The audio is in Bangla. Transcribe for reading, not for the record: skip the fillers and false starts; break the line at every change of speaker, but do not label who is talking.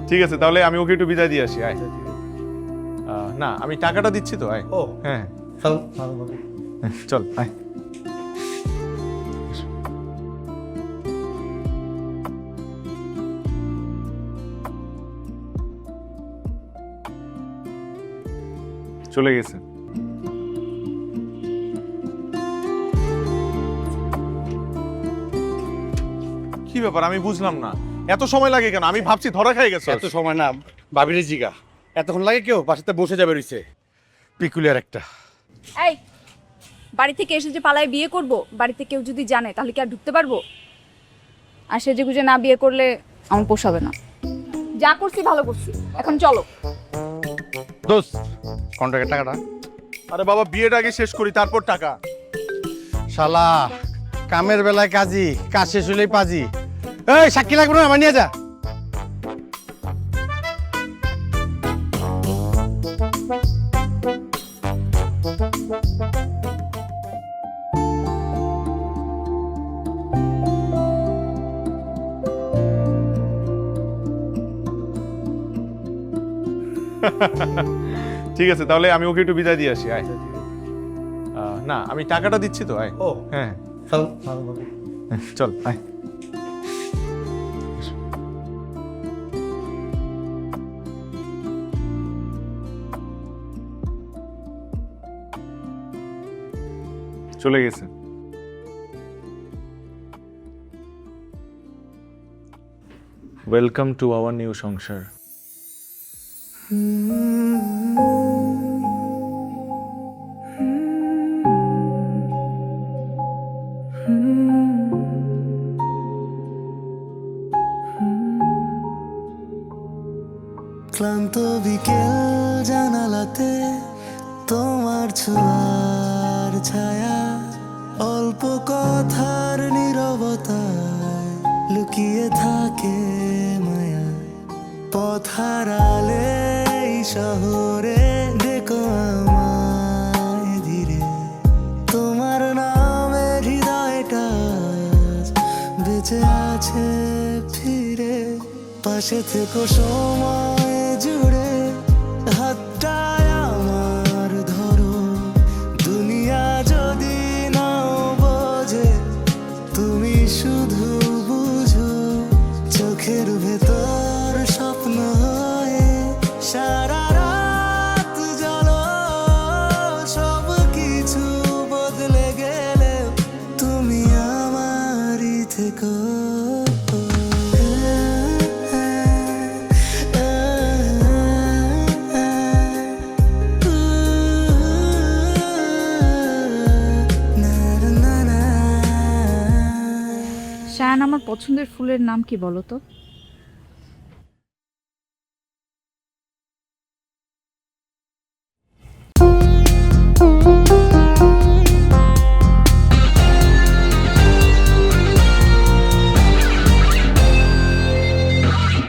ঠিক আছে, তাহলে আমি ওকে একটু বিদায় দিয়ে আসি। আয়। না, আমি টাকাটা দিচ্ছি তো। আয়।
ও
হ্যাঁ,
ভালো।
চল আয়। চলে গেছে। কি ব্যাপার, আমি বুঝলাম না, এত সময় লাগে কেন? আমি ভাবছি ধরা খাই গেছে।
এত সময় না, ভাবিরে জিগা এতক্ষণ লাগে কেউ পাশে বসে যাবে রইছে পিকুলিয়ার একটা।
এই বাড়ি থেকে এসে যে পালায় বিয়ে করব, বাড়িতে কেউ যদি জানে তাহলে কি আর ঢুকতে পারবো? আর সেজে গুজে না বিয়ে করলে আমার পোষাবে না। যা করছি ভালো করছি, এখন চলো।
দোস্ত কন্ট্রাক্টের টাকাটা।
আরে বাবা, বিয়েটা আগে শেষ করি, তারপর টাকা।
শালা কামের বেলায় কাজী, কাজ শেষ হলেই পাজি। এই সাক্ষী লাগবে না, আমার নিয়ে যা।
ঠিক আছে, তাহলে আমি ওকে একটু বিদায় দিয়ে আসি। আয়। না, আমি টাকাটা দিচ্ছি তো। আয়।
ও
হ্যাঁ,
ভালো।
চল আয়। চলে গেছে। ওয়েলকাম টু আওয়ার নিউ সংসার।
ক্লান্ত বিকেল জানালাতে তোমার ছোঁয়ার ছায়া, অল্প কথার নীরবতায় লুকিয়ে থাকে মায়া। পথ হারালে এই শহরে দেখো আমায় ধীরে, তোমার নামে হৃদয়টা আজ বেঁচে আছে ফিরে। পাশে থেকো সময় জুড়ে, হাতটায় আমার ধরো। দুনিয়া যদি নাও বোঝে, তুমি শুধু বুঝো। চোখের ভেতর স্বপ্ন হয়ে সারা রাত জ্বলো। সব কিছু বদলে গেলে তুমি আমারই থেকো।
শায়ান, আমার পছন্দের ফুলের নাম কি বলো তো?